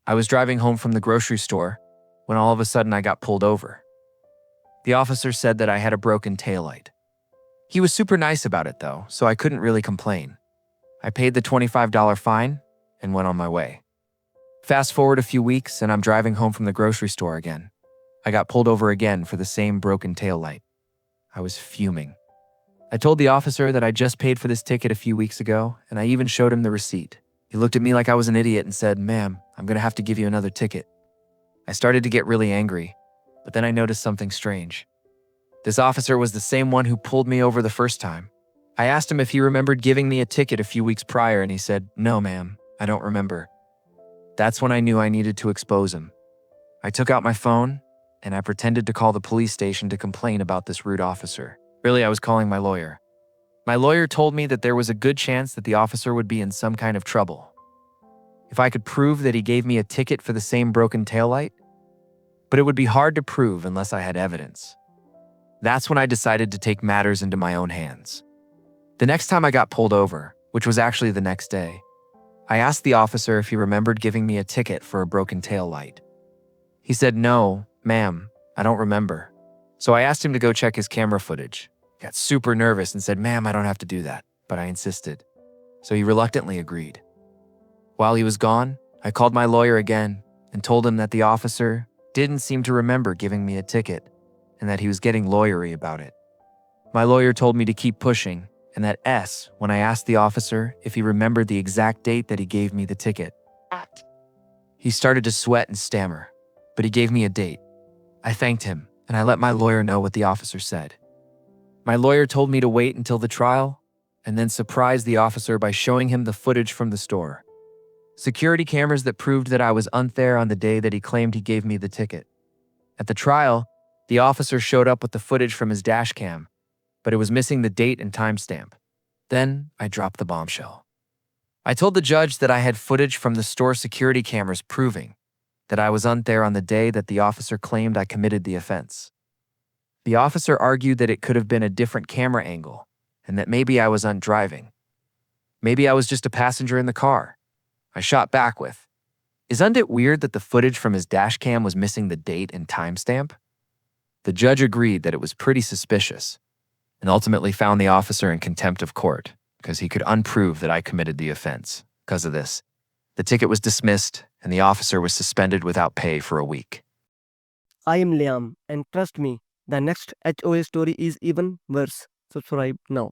I was driving home from the grocery store when all of a sudden I got pulled over. The officer said that I had a broken taillight. He was super nice about it though, so I couldn't really complain. I paid the $25 fine and went on my way. Fast forward a few weeks and I'm driving home from the grocery store again. I got pulled over again for the same broken taillight. I was fuming. I told the officer that I just paid for this ticket a few weeks ago, and I even showed him the receipt. He looked at me like I was an idiot and said, "Ma'am, I'm going to have to give you another ticket." I started to get really angry, but then I noticed something strange. This officer was the same one who pulled me over the first time. I asked him if he remembered giving me a ticket a few weeks prior, and he said, "No, ma'am, I don't remember." That's when I knew I needed to expose him. I took out my phone, and I pretended to call the police station to complain about this rude officer. Really, I was calling my lawyer. My lawyer told me that there was a good chance that the officer would be in some kind of trouble. If I could prove that he gave me a ticket for the same broken taillight, but it would be hard to prove unless I had evidence. That's when I decided to take matters into my own hands. The next time I got pulled over, which was actually the next day, I asked the officer if he remembered giving me a ticket for a broken taillight. He said, "No, ma'am, I don't remember." So I asked him to go check his camera footage. Got super nervous and said, "Ma'am, I don't have to do that," but I insisted. So he reluctantly agreed. While he was gone, I called my lawyer again and told him that the officer didn't seem to remember giving me a ticket and that he was getting lawyery about it. My lawyer told me to keep pushing, and that when I asked the officer if he remembered the exact date that he gave me the ticket. He started to sweat and stammer, but he gave me a date. I thanked him, and I let my lawyer know what the officer said. My lawyer told me to wait until the trial and then surprise the officer by showing him the footage from the store. Security cameras that proved that I was there on the day that he claimed he gave me the ticket. At the trial, the officer showed up with the footage from his dash cam, but it was missing the date and timestamp. Then I dropped the bombshell. I told the judge that I had footage from the store security cameras proving that I was there on the day that the officer claimed I committed the offense. The officer argued that it could have been a different camera angle and that maybe I wasn't driving. Maybe I was just a passenger in the car. I shot back with, "Isn't it weird that the footage from his dash cam was missing the date and timestamp?" The judge agreed that it was pretty suspicious and ultimately found the officer in contempt of court because he could unprove that I committed the offense. Because of this, the ticket was dismissed and the officer was suspended without pay for a week. I am Liam, and trust me, the next HOA story is even worse. Subscribe now.